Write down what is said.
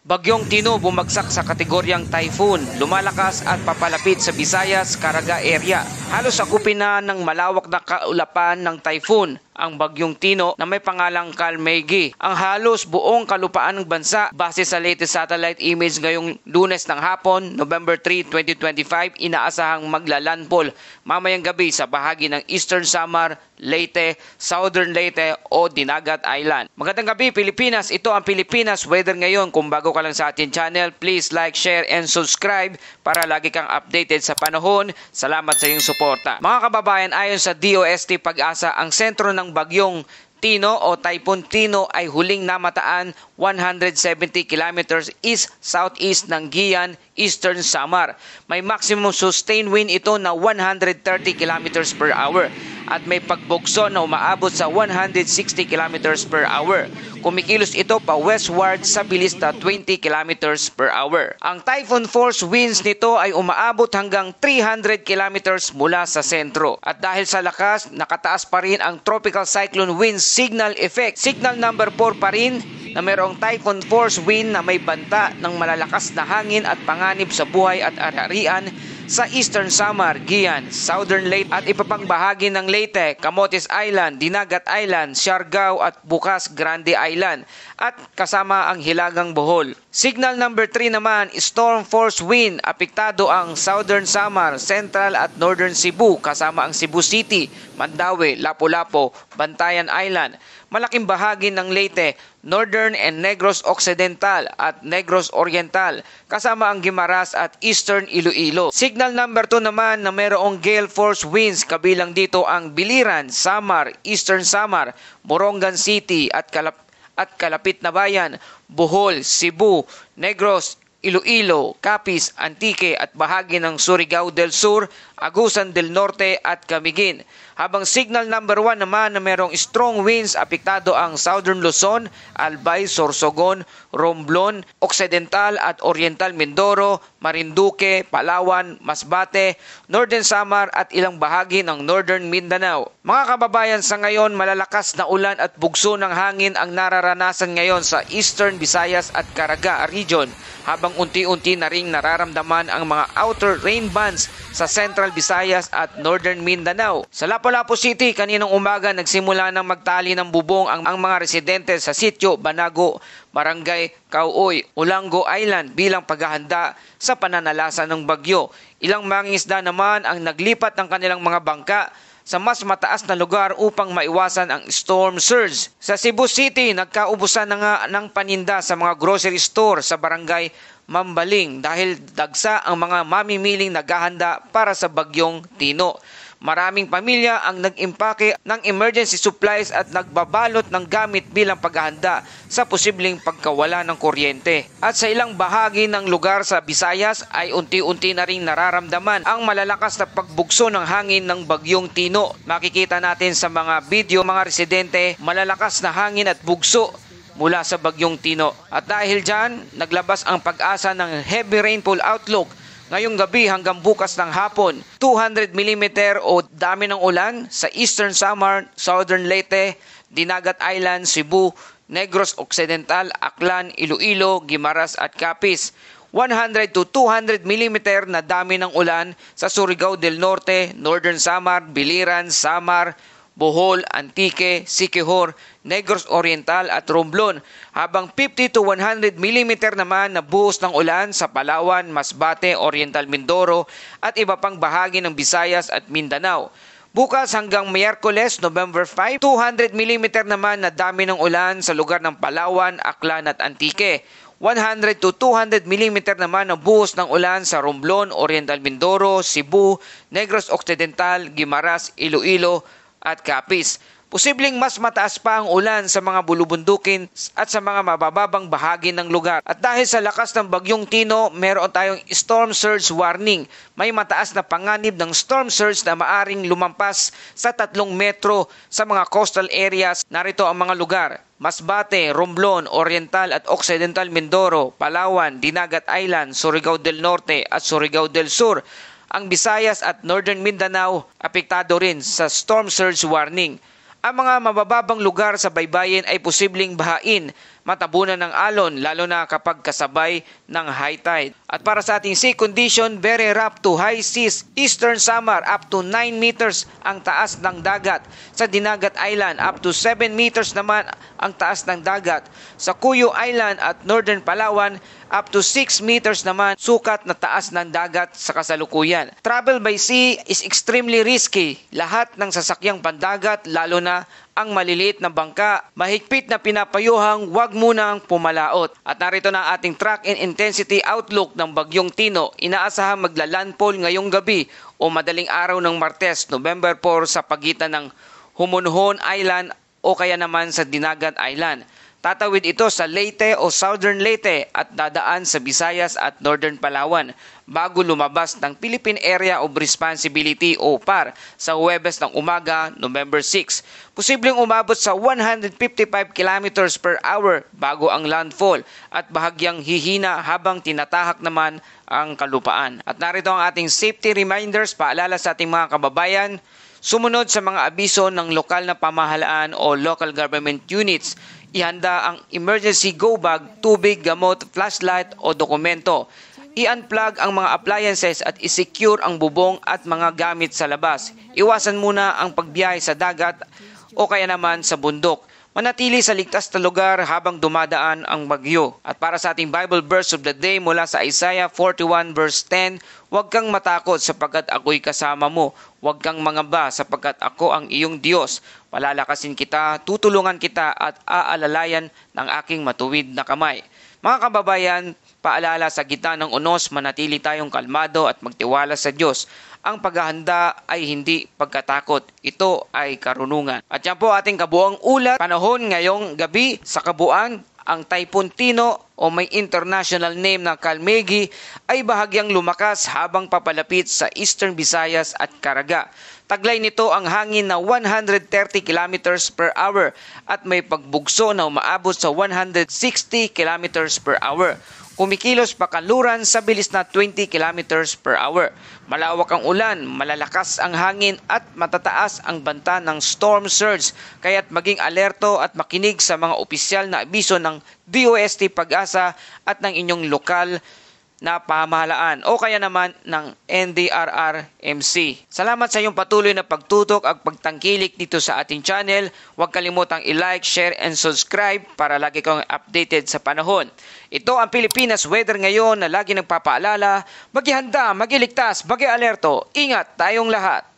Bagyong Tino bumagsak sa kategoryang typhoon, lumalakas at papalapit sa Visayas, Caraga area. Halos sakupin na ng malawak na kaulapan ng typhoon ang Bagyong Tino na may pangalang Kalmegi. Ang halos buong kalupaan ng bansa base sa latest satellite image ngayong Lunes ng hapon, November 3, 2025, inaasahang maglalandfall mamayang gabi sa bahagi ng Eastern Samar, Leyte, Southern Leyte o Dinagat Island. Magandang gabi Pilipinas, ito ang Pilipinas Weather ngayon. Kung bago ka lang sa ating channel, please like, share and subscribe para lagi kang updated sa panahon. Salamat sa iyong suporta. Mga kababayan, ayon sa DOST Pag-asa, ang sentro ng Bagyong Tino o Typhoon Tino ay huling namataan 170 kilometers east-southeast ng Guian, Eastern Samar. May maximum sustained wind ito na 130 kilometers per hour at may pagbugso na umaabot sa 160 kilometers per hour. Kumikilos ito pa westward sa bilis na 20 kilometers per hour. Ang typhoon force winds nito ay umaabot hanggang 300 kilometers mula sa sentro. At dahil sa lakas, nakataas pa rin ang tropical cyclone wind signal effect. Signal number 4 pa rin na mayroong typhoon force wind na may banta ng malalakas na hangin at panganib sa buhay at ari-arian sa Eastern Samar, Guian, Southern Leyte at iba pang bahagi ng Leyte, Camotes Island, Dinagat Island, Siargao at bukas Grande Island at kasama ang Hilagang Bohol. Signal number 3 naman, storm force wind, apektado ang Southern Samar, Central at Northern Cebu kasama ang Cebu City, Mandaue, Lapu-Lapu, Bantayan Island. Malaking bahagi ng Leyte, Northern and Negros Occidental at Negros Oriental kasama ang Guimaras at Eastern Iloilo. Signal number 2 naman na mayroong gale force winds, kabilang dito ang Biliran, Samar, Eastern Samar, Morongan City at kalapit na bayan, Bohol, Cebu, Negros, Iloilo, Capiz, Antique at bahagi ng Surigao del Sur, Agusan del Norte at Camiguin. Habang signal number 1 naman na mayroong strong winds, apektado ang Southern Luzon, Albay, Sorsogon, Romblon, Occidental at Oriental Mindoro, Marinduque, Palawan, Masbate, Northern Samar at ilang bahagi ng Northern Mindanao. Mga kababayan, sa ngayon malalakas na ulan at bugso ng hangin ang nararanasan ngayon sa Eastern Visayas at Caraga region, habang unti-unti na ring nararamdaman ang mga outer rain bands sa Central Visayas at Northern Mindanao. Sa Lapu-Lapu City, kaninang umaga nagsimula ng magtali ng bubong ang mga residente sa Sitio Banago, Barangay Kauoy, Ulango Island bilang paghahanda sa pananalasa ng bagyo. Ilang mangingisda naman ang naglipat ng kanilang mga bangka sa mas mataas na lugar upang maiwasan ang storm surge. Sa Cebu City, nagkaubusan na nga ng paninda sa mga grocery store sa Barangay Mambaling dahil dagsa ang mga mamimiling naghahanda para sa Bagyong Tino. Maraming pamilya ang nag-impake ng emergency supplies at nagbabalot ng gamit bilang paghahanda sa posibleng pagkawala ng kuryente. At sa ilang bahagi ng lugar sa Visayas ay unti-unti na ring nararamdaman ang malalakas na pagbugso ng hangin ng Bagyong Tino. Makikita natin sa mga video mga residente malalakas na hangin at bugso mula sa Bagyong Tino. At dahil dyan, naglabas ang Pag-asa ng heavy rainfall outlook ngayong gabi hanggang bukas ng hapon. 200 mm o dami ng ulan sa Eastern Samar, Southern Leyte, Dinagat Island, Cebu, Negros Occidental, Aklan, Iloilo, Guimaras at Capiz. 100 to 200 mm na dami ng ulan sa Surigao del Norte, Northern Samar, Biliran, Samar, Bohol, Antique, Siquijor, Negros Oriental at Romblon, habang 50 to 100 mm naman na buhos ng ulan sa Palawan, Masbate, Oriental Mindoro at iba pang bahagi ng Visayas at Mindanao. Bukas hanggang Miyerkules, November 5, 200 mm naman na dami ng ulan sa lugar ng Palawan, Aklan at Antique. 100 to 200 mm naman na buhos ng ulan sa Romblon, Oriental Mindoro, Cebu, Negros Occidental, Guimaras, Iloilo at Capiz. Posibleng mas mataas pa ang ulan sa mga bulubundukin at sa mga mabababang bahagi ng lugar. At dahil sa lakas ng Bagyong Tino, meron tayong storm surge warning. May mataas na panganib ng storm surge na maaring lumampas sa 3 metro sa mga coastal areas. Narito ang mga lugar: Masbate, Romblon, Oriental at Occidental Mindoro, Palawan, Dinagat Island, Surigao del Norte at Surigao del Sur. Ang Visayas at Northern Mindanao apektado rin sa storm surge warning. Ang mga mabababang lugar sa baybayin ay posibleng bahain. matabunan ng alon lalo na kapag kasabay ng high tide. At para sa ating sea condition, very rough to high seas, Eastern Samar up to 9 meters ang taas ng dagat. Sa Dinagat Island up to 7 meters naman ang taas ng dagat. Sa Cuyo Island at Northern Palawan up to 6 meters naman sukat na taas ng dagat sa kasalukuyan. Travel by sea is extremely risky. Lahat ng sasakyang pandagat, lalo na ang maliliit na bangka, mahigpit na pinapayuhang huwag munang pumalaot. At narito na ang ating track and intensity outlook ng Bagyong Tino. Inaasahang maglalandfall ngayong gabi o madaling araw ng Martes, November 4 sa pagitan ng Humunhon Island o kaya naman sa Dinagat Island. Tatawid ito sa Leyte o Southern Leyte at dadaan sa Visayas at Northern Palawan bago lumabas ng Philippine Area of Responsibility o PAR sa Huwebes ng umaga, November 6. Posibleng umabot sa 155 km per hour bago ang landfall at bahagyang hihina habang tinatahak naman ang kalupaan. At narito ang ating safety reminders, paalala sa ating mga kababayan. Sumunod sa mga abiso ng lokal na pamahalaan o local government units. Ihanda ang emergency go bag, tubig, gamot, flashlight o dokumento. I-unplug ang mga appliances at i-secure ang bubong at mga gamit sa labas. Iwasan muna ang pagbiyahe sa dagat o kaya naman sa bundok. Manatili sa ligtas na lugar habang dumadaan ang bagyo. At para sa ating Bible verse of the day mula sa Isaiah 41 verse 10, huwag kang matakot sapagkat ako'y kasama mo. Huwag kang mangamba sapagkat ako ang iyong Diyos. Palalakasin kita, tutulungan kita at aalalayan ng aking matuwid na kamay. Mga kababayan, paalala sa gitna ng unos, manatili tayong kalmado at magtiwala sa Diyos. Ang paghahanda ay hindi pagkatakot. Ito ay karunungan. At yan po ating kabuang ulat. Panahon ngayong gabi sa kabuuan, ang Typhoon Tino o may international name na Kalmegi ay bahagyang lumakas habang papalapit sa Eastern Visayas at Caraga. Taglay nito ang hangin na 130 km per hour at may pagbugso na umaabot sa 160 km per hour. Kumikilos pakaluran sa bilis na 20 km per hour. Malawak ang ulan, malalakas ang hangin at matataas ang banta ng storm surge. Kaya't maging alerto at makinig sa mga opisyal na abiso ng DOST Pag-asa at ng inyong lokal na pamahalaan o kaya naman ng NDRRMC. Salamat sa iyong patuloy na pagtutok at pagtangkilik dito sa ating channel. Huwag kalimutang i-like, share, and subscribe para lagi kang updated sa panahon. Ito ang Pilipinas Weather ngayon na lagi nagpapaalala, maghihanda, magiligtas, magi-alerto, ingat tayong lahat.